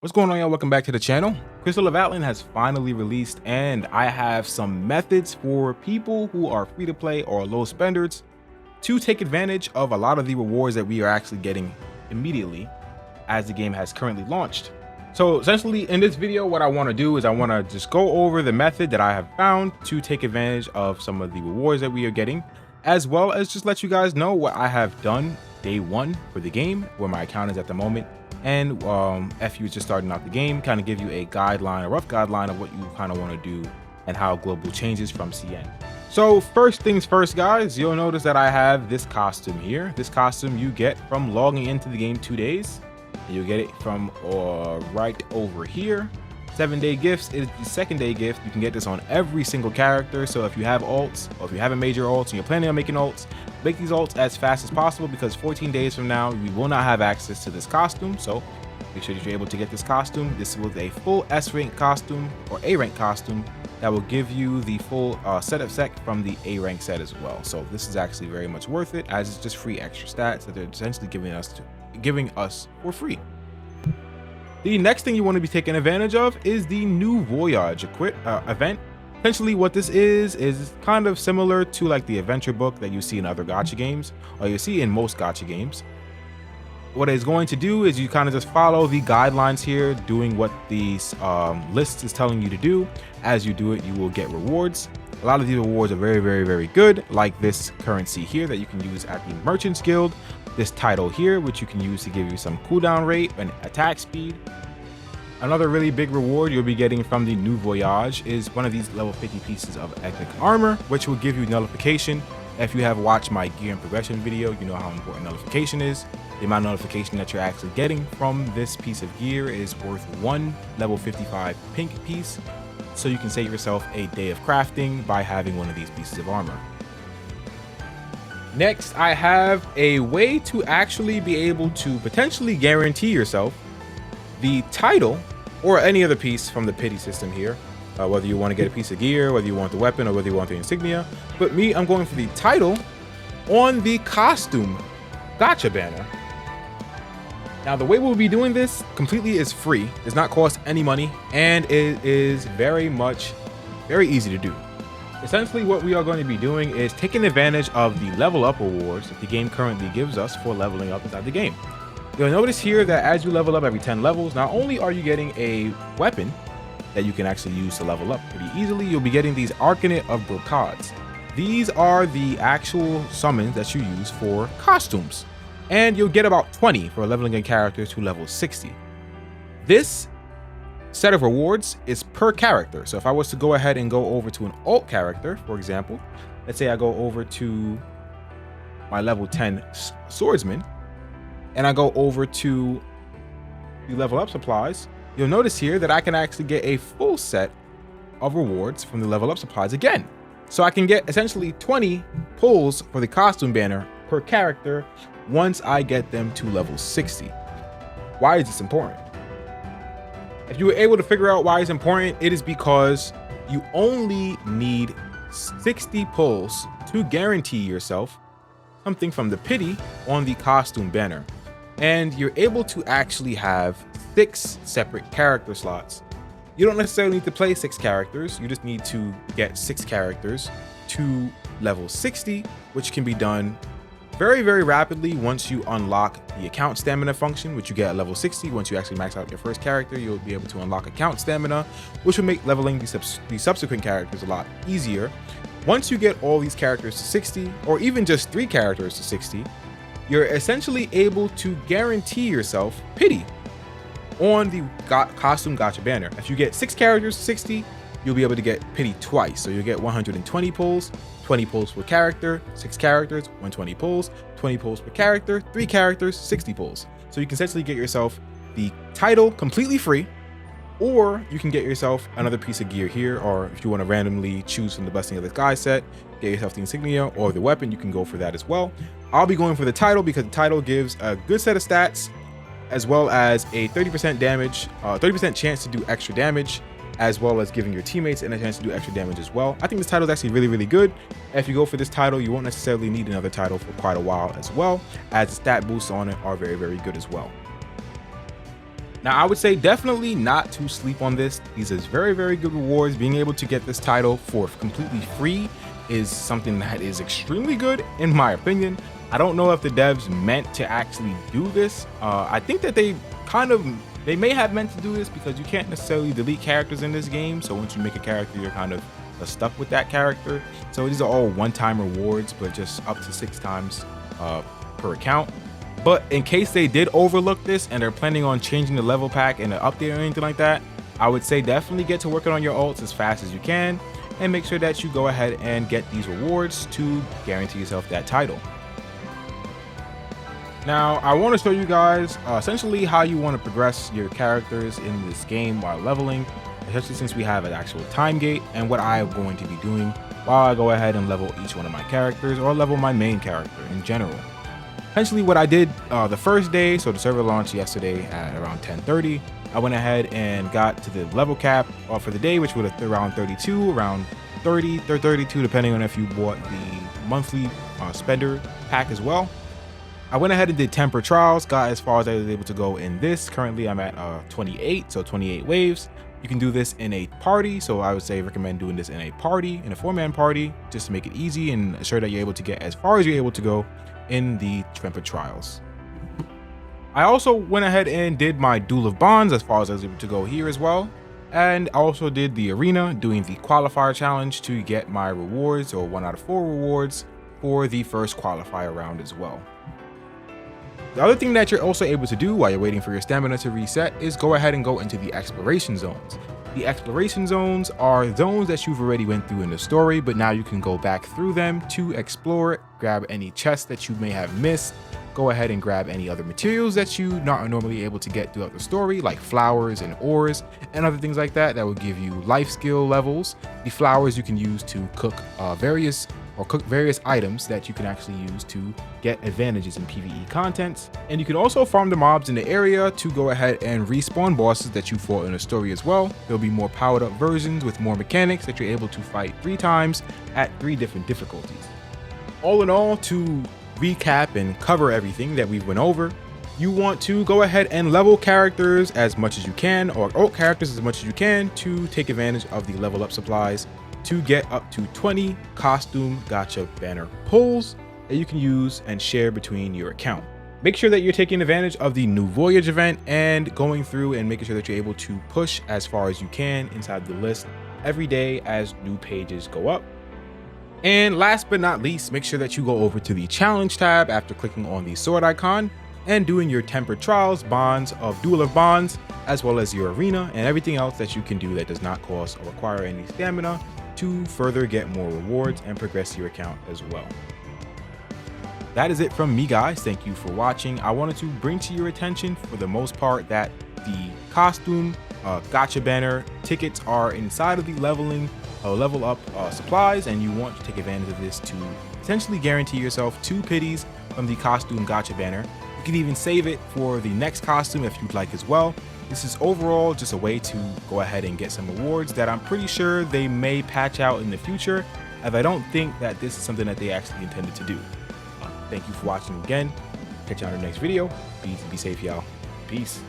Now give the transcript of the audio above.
What's going on, y'all? Welcome back to the channel. Crystal of Atlan has finally released, and I have some methods for people who are free to play or low spenders to take advantage of a lot of the rewards that we are actually getting immediately as the game has currently launched. So essentially in this video, what I want to do is I want to just go over the method that I have found to take advantage of some of the rewards that we are getting, as well as just let you guys know what I have done day one for the game, where my account is at the moment, and FU is just starting out the game, kind of give you a guideline, a rough guideline of what you kind of want to do and how global changes from CN. So first things first, guys, you'll notice that I have this costume here. This costume you get from logging into the game 2 days. You get it from right over here. 7-day gifts is the second day gift. You can get this on every single character. So if you have alts, or if you have a major alts and you're planning on making alts, make these alts as fast as possible, because 14 days from now we will not have access to this costume. So make sure that you're able to get this costume. This was a full S rank costume or A rank costume that will give you the full set of sec from the A rank set as well. So this is actually very much worth it, as it's just free extra stats that they're essentially giving us for free. The next thing you want to be taking advantage of is the new Voyage event. Essentially what this is kind of similar to like the adventure book that you see in other gacha games, or you see in most gacha games. What it's going to do is you kind of just follow the guidelines here, doing what these list is telling you to do. As you do it, you will get rewards. A lot of these rewards are very good, like this currency here that you can use at the Merchants Guild, this title here, which you can use to give you some cooldown rate and attack speed. Another really big reward you'll be getting from the new Voyage is one of these level 50 pieces of epic armor, which will give you nullification. If you have watched my gear and progression video, you know how important nullification is. The amount of nullification that you're actually getting from this piece of gear is worth 1 level 55 pink piece. So you can save yourself a day of crafting by having one of these pieces of armor. Next, I have a way to actually be able to potentially guarantee yourself the title or any other piece from the pity system here, whether you want to get a piece of gear, whether you want the weapon, or whether you want the insignia. But me, I'm going for the title on the costume gacha banner. Now the way we'll be doing this completely is free, does not cost any money, and it is very easy to do. Essentially what we are going to be doing is taking advantage of the level up rewards that the game currently gives us for leveling up inside the game. You'll notice here that as you level up every 10 levels, not only are you getting a weapon that you can actually use to level up pretty easily, you'll be getting these Arcanate of Brocades. These are the actual summons that you use for costumes, and you'll get about 20 for leveling a character to level 60. This set of rewards is per character. So if I was to go ahead and go over to an alt character, for example, let's say I go over to my level 10 swordsman, and I go over to the level up supplies, you'll notice here that I can actually get a full set of rewards from the level up supplies again. So I can get essentially 20 pulls for the costume banner per character once I get them to level 60. Why is this important? If you were able to figure out why it's important, it is because you only need 60 pulls to guarantee yourself something from the pity on the costume banner. And you're able to actually have 6 separate character slots. You don't necessarily need to play 6 characters, you just need to get 6 characters to level 60, which can be done very rapidly once you unlock the account stamina function, which you get at level 60. Once you actually max out your first character, you'll be able to unlock account stamina, which will make leveling the subsequent characters a lot easier. Once you get all these characters to 60, or even just 3 characters to 60, you're essentially able to guarantee yourself pity on the costume gacha banner. If you get 6 characters to 60, you'll be able to get pity twice. So you'll get 120 pulls, 20 pulls per character, 6 characters, 120 pulls, 20 pulls per character, 3 characters, 60 pulls. So you can essentially get yourself the title completely free, or you can get yourself another piece of gear here, or if you want to randomly choose from the Blessing of the Sky set, get yourself the insignia or the weapon, you can go for that as well. I'll be going for the title because the title gives a good set of stats, as well as a 30% damage, 30% chance to do extra damage, as well as giving your teammates a chance to do extra damage as well. I think this title is actually really good. If you go for this title, you won't necessarily need another title for quite a while as well, as the stat boosts on it are very good as well. Now, I would say definitely not to sleep on this. These is very, very good rewards. Being able to get this title for completely free is something that is extremely good, in my opinion. I don't know if the devs meant to actually do this. I think that they may have meant to do this because you can't necessarily delete characters in this game. So once you make a character, you're kind of stuck with that character. So these are all one-time rewards, but just up to 6 times per account. But in case they did overlook this and they're planning on changing the level pack and an update or anything like that, I would say definitely get to working on your ults as fast as you can and make sure that you go ahead and get these rewards to guarantee yourself that title. Now, I want to show you guys essentially how you want to progress your characters in this game while leveling, especially since we have an actual time gate, and what I am going to be doing while I go ahead and level each one of my characters or level my main character in general. Essentially what I did the first day, so the server launched yesterday at around 10:30. I went ahead and got to the level cap for the day, which was around 32, around 30 or 32, depending on if you bought the monthly spender pack as well. I went ahead and did temper trials, got as far as I was able to go in this. Currently I'm at 28, so 28 waves. You can do this in a party, so I would say recommend doing this in a party, in a 4-man party, just to make it easy and ensure that you're able to get as far as you're able to go in the temper trials. I also went ahead and did my Duel of Bonds as far as I was able to go here as well. And I also did the arena, doing the qualifier challenge to get my rewards, or 1 out of 4 rewards for the first qualifier round as well. The other thing that you're also able to do while you're waiting for your stamina to reset is go ahead and go into the exploration zones. The exploration zones are zones that you've already went through in the story, but now you can go back through them to explore it, grab any chests that you may have missed, go ahead and grab any other materials that you not normally able to get throughout the story, like flowers and ores and other things like that will give you life skill levels. The flowers you can use to cook various items that you can actually use to get advantages in PvE contents. And you can also farm the mobs in the area to go ahead and respawn bosses that you fought in the story as well. There'll be more powered up versions with more mechanics that you're able to fight 3 times at 3 different difficulties. All in all, to recap and cover everything that we've went over, you want to go ahead and level characters as much as you can, or ult characters as much as you can, to take advantage of the level up supplies to get up to 20 costume gacha banner pulls that you can use and share between your account. Make sure that you're taking advantage of the new Voyage event and going through and making sure that you're able to push as far as you can inside the list every day as new pages go up. And last but not least, make sure that you go over to the challenge tab after clicking on the sword icon and doing your tempered trials, bonds of Duel of Bonds, as well as your arena and everything else that you can do that does not cost or require any stamina to further get more rewards and progress your account as well. That is it from me, guys. Thank you for watching. I wanted to bring to your attention, for the most part, that the costume gacha banner tickets are inside of the level up supplies, and you want to take advantage of this to essentially guarantee yourself 2 pities from the costume gacha banner. You can even save it for the next costume if you'd like as well. This is overall just a way to go ahead and get some rewards that I'm pretty sure they may patch out in the future, as I don't think that this is something that they actually intended to do. Thank you for watching again. Catch you on the next video. Be safe, y'all. Peace.